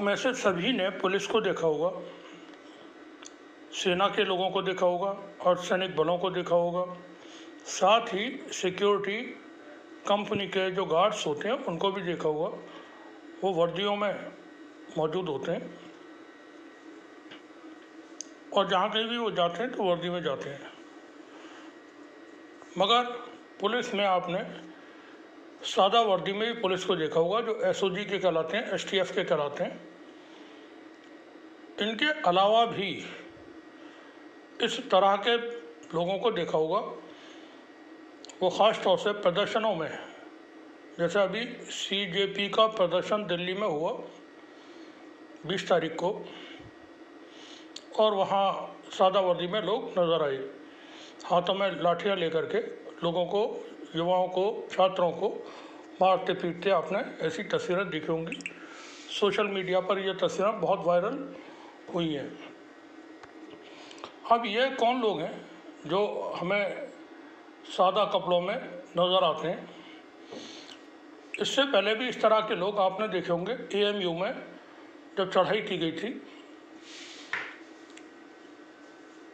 में से सभी ने पुलिस को देखा होगा, सेना के लोगों को देखा होगा, अर्धसैनिक बलों को देखा होगा, साथ ही सिक्योरिटी कंपनी के जो गार्ड्स होते हैं उनको भी देखा होगा। वो वर्दियों में मौजूद होते हैं और जहाँ कहीं भी वो जाते हैं तो वर्दी में जाते हैं। मगर पुलिस में आपने सादा वर्दी में भी पुलिस को देखा होगा, जो एसओजी के कहलाते हैं, एसटीएफ के कहलाते हैं। इनके अलावा भी इस तरह के लोगों को देखा होगा, वो ख़ास तौर से प्रदर्शनों में, जैसे अभी सीजेपी का प्रदर्शन दिल्ली में हुआ 20 तारीख को, और वहाँ सादा वर्दी में लोग नज़र आए, हाथों में लाठियाँ लेकर के लोगों को, युवाओं को, छात्रों को मारते पीटते आपने ऐसी तस्वीरें देखी होंगी। सोशल मीडिया पर ये तस्वीरें बहुत वायरल हुई हैं। अब ये कौन लोग हैं जो हमें सादा कपड़ों में नज़र आते हैं? इससे पहले भी इस तरह के लोग आपने देखे होंगे। एएमयू में जब चढ़ाई की गई थी,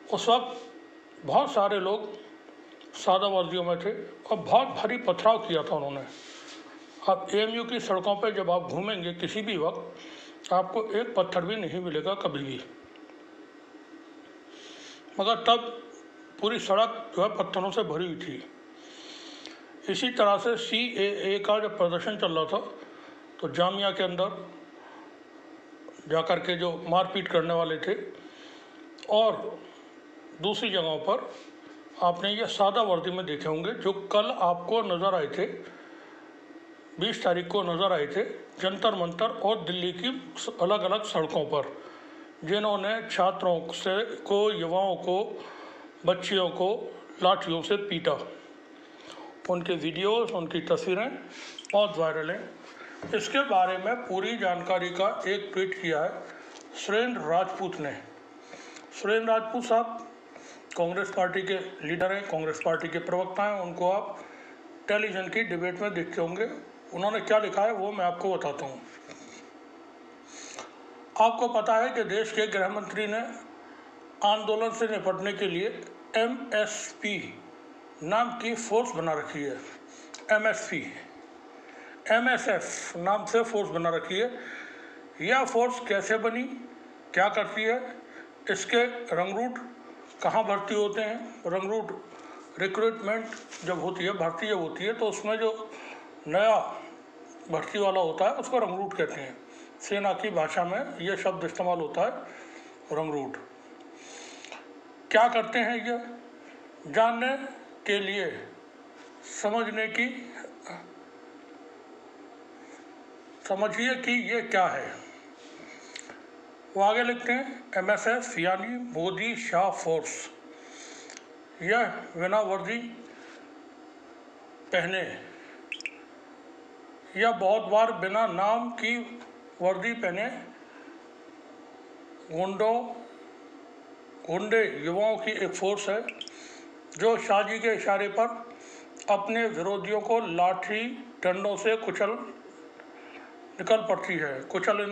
उस वक्त बहुत सारे लोग सादा वर्दियों में थे और बहुत भारी पथराव किया था उन्होंने। अब एएमयू की सड़कों पर जब आप घूमेंगे किसी भी वक्त, आपको एक पत्थर भी नहीं मिलेगा कभी भी, मगर तब पूरी सड़क जो है पत्थरों से भरी हुई थी। इसी तरह से CAA का जब प्रदर्शन चल रहा था, तो जामिया के अंदर जाकर के जो मारपीट करने वाले थे, और दूसरी जगहों पर आपने ये सादा वर्दी में देखे होंगे, जो कल आपको नज़र आए थे, 20 तारीख को नज़र आए थे जंतर मंतर और दिल्ली की अलग अलग सड़कों पर, जिन्होंने छात्रों से को, युवाओं को, बच्चियों को लाठियों से पीटा। उनके वीडियोस, उनकी तस्वीरें बहुत वायरल हैं। इसके बारे में पूरी जानकारी का एक ट्वीट किया है सुरेंद्र राजपूत ने। सुरेंद्र राजपूत साहब कांग्रेस पार्टी के लीडर हैं, कांग्रेस पार्टी के प्रवक्ता हैं। उनको आप टेलीविज़न की डिबेट में देखते होंगे। उन्होंने क्या लिखा है वो मैं आपको बताता हूँ। आपको पता है कि देश के गृह मंत्री ने आंदोलन से निपटने के लिए MSP नाम की फोर्स बना रखी है। MSF नाम से फोर्स बना रखी है। यह फोर्स कैसे बनी, क्या करती है, इसके रंग रूट कहाँ भर्ती होते हैं? रंग रूट रिक्रूटमेंट जब होती है, भर्ती जब होती है, तो उसमें जो नया भर्ती वाला होता है उसको रंग रूट कहते हैं। सेना की भाषा में यह शब्द इस्तेमाल होता है, रंग रूट। क्या करते हैं ये जानने के लिए समझिए कि ये क्या है। वो आगे लिखते हैं, MSF यानी मोदी शाह फोर्स, यह बिना वर्दी पहने या बहुत बार बिना नाम की वर्दी पहने गुंडे युवाओं की एक फोर्स है, जो शाजी के इशारे पर अपने विरोधियों को लाठी डंडों से कुचलने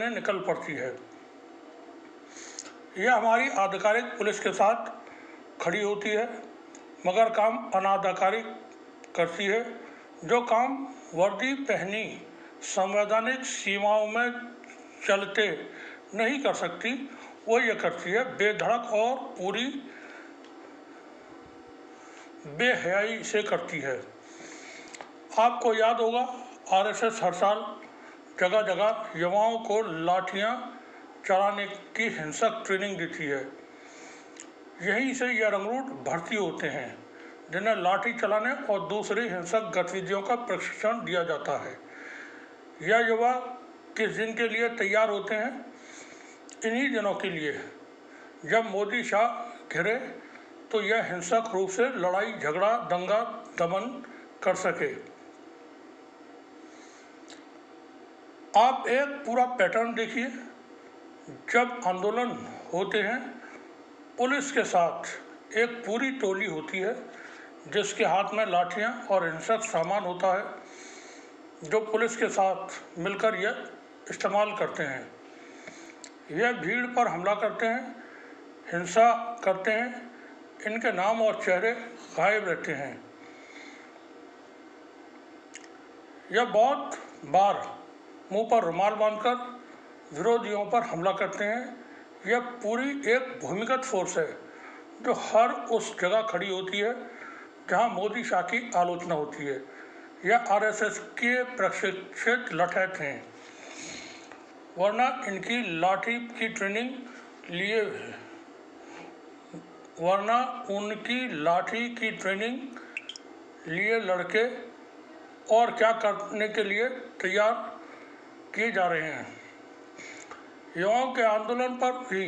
निकल पड़ती है। यह हमारी आधिकारिक पुलिस के साथ खड़ी होती है, मगर काम अनाधिकारिक करती है। जो काम वर्दी पहनी संवैधानिक सीमाओं में चलते नहीं कर सकती, वो ये करती है बेधड़क और पूरी बेहयाई से करती है। आपको याद होगा, RSS हर साल जगह जगह युवाओं को लाठियां चलाने की हिंसक ट्रेनिंग देती है। यहीं से यह रंगरूट भर्ती होते हैं, जिन्हें लाठी चलाने और दूसरी हिंसक गतिविधियों का प्रशिक्षण दिया जाता है। यह युवा किस दिन के लिए तैयार होते हैं? इन्हीं दिनों के लिए, जब मोदी शाह घिरे तो यह हिंसक रूप से लड़ाई झगड़ा दंगा दमन कर सके। आप एक पूरा पैटर्न देखिए। जब आंदोलन होते हैं, पुलिस के साथ एक पूरी टोली होती है, जिसके हाथ में लाठियां और हिंसक सामान होता है, जो पुलिस के साथ मिलकर यह इस्तेमाल करते हैं। यह भीड़ पर हमला करते हैं, हिंसा करते हैं, इनके नाम और चेहरे गायब रहते हैं। यह बहुत बार मुंह पर रुमाल बांधकर विरोधियों पर हमला करते हैं। यह पूरी एक भूमिगत फोर्स है जो हर उस जगह खड़ी होती है जहां मोदी शाह की आलोचना होती है। यह आरएसएस के प्रशिक्षित लठैत हैं, वरना इनकी लाठी की ट्रेनिंग लिए लड़के और क्या करने के लिए तैयार किए जा रहे हैं। युवाओं के आंदोलन पर भी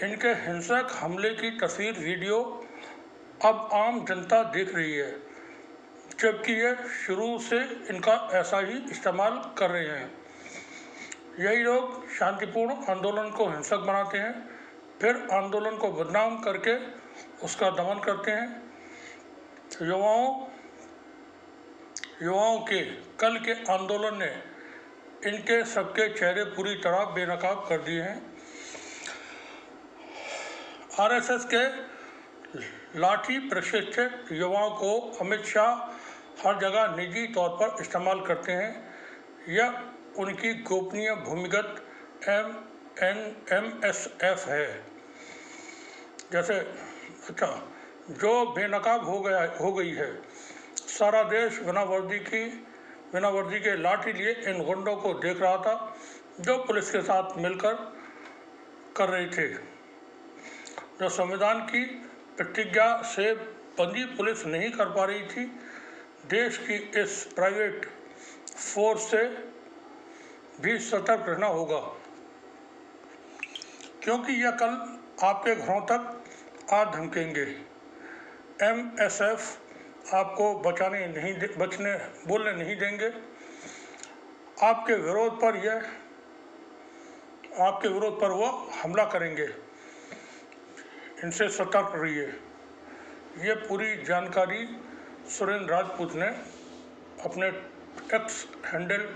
इनके हिंसक हमले की तस्वीर वीडियो अब आम जनता देख रही है, जबकि ये शुरू से इनका ऐसा ही इस्तेमाल कर रहे हैं। यही लोग शांतिपूर्ण आंदोलन को हिंसक बनाते हैं, फिर आंदोलन को बदनाम करके उसका दमन करते हैं। युवाओं के कल के आंदोलन ने इनके सबके चेहरे पूरी तरह बेनकाब कर दिए हैं। आरएसएस के लाठी प्रशिक्षित युवाओं को अमित शाह हर जगह निजी तौर पर इस्तेमाल करते हैं। यह उनकी गोपनीय भूमिगत MSF है, जैसे जो बेनकाब हो गई है। सारा देश बिना वर्दी के लाठी लिए इन गुंडों को देख रहा था जो पुलिस के साथ मिलकर कर रहे थे। जो संविधान की प्रतिज्ञा से बंदी पुलिस नहीं कर पा रही थी, देश की इस प्राइवेट फोर्स से भी सतर्क रहना होगा, क्योंकि यह कल आपके घरों तक आ धमकेंगे। MSF आपको बोलने नहीं देंगे। आपके विरोध पर वो हमला करेंगे। इनसे सतर्क रहिए। ये पूरी जानकारी सुरेंद्र राजपूत ने अपने एक्स हैंडल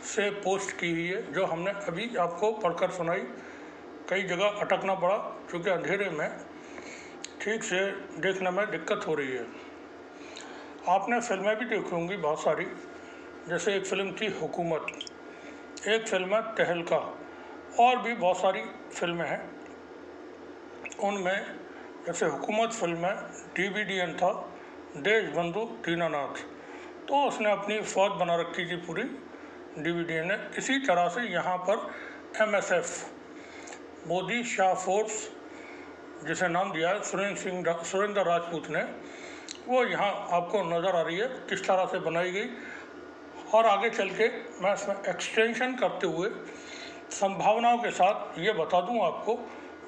से पोस्ट की हुई है, जो हमने अभी आपको पढ़कर सुनाई। कई जगह अटकना पड़ा क्योंकि अंधेरे में ठीक से देखने में दिक्कत हो रही है। आपने फिल्में भी देखी होंगी बहुत सारी, जैसे एक फिल्म थी हुकूमत, एक फिल्म है तहलका, और भी बहुत सारी फिल्में हैं। उनमें जैसे हुकूमत फिल्म में DVDN था देशबंधु दीनानाथ, तो उसने अपनी फौज बना रखी थी पूरी DVDN ने। इसी तरह से यहाँ पर MSF मोदी शाह फोर्स, जिसे नाम दिया है सुरेंद्र राजपूत ने, वो यहाँ आपको नज़र आ रही है किस तरह से बनाई गई। और आगे चल के मैं इसमें एक्सटेंशन करते हुए संभावनाओं के साथ ये बता दूं आपको,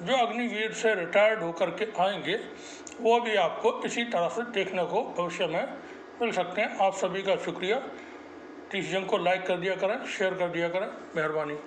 जो अग्निवीर से रिटायर्ड होकर के आएंगे वो भी आपको इसी तरह से देखने को भविष्य में मिल सकते हैं। आप सभी का शुक्रिया। इस जंग को लाइक कर दिया करें, शेयर कर दिया करें, मेहरबानी।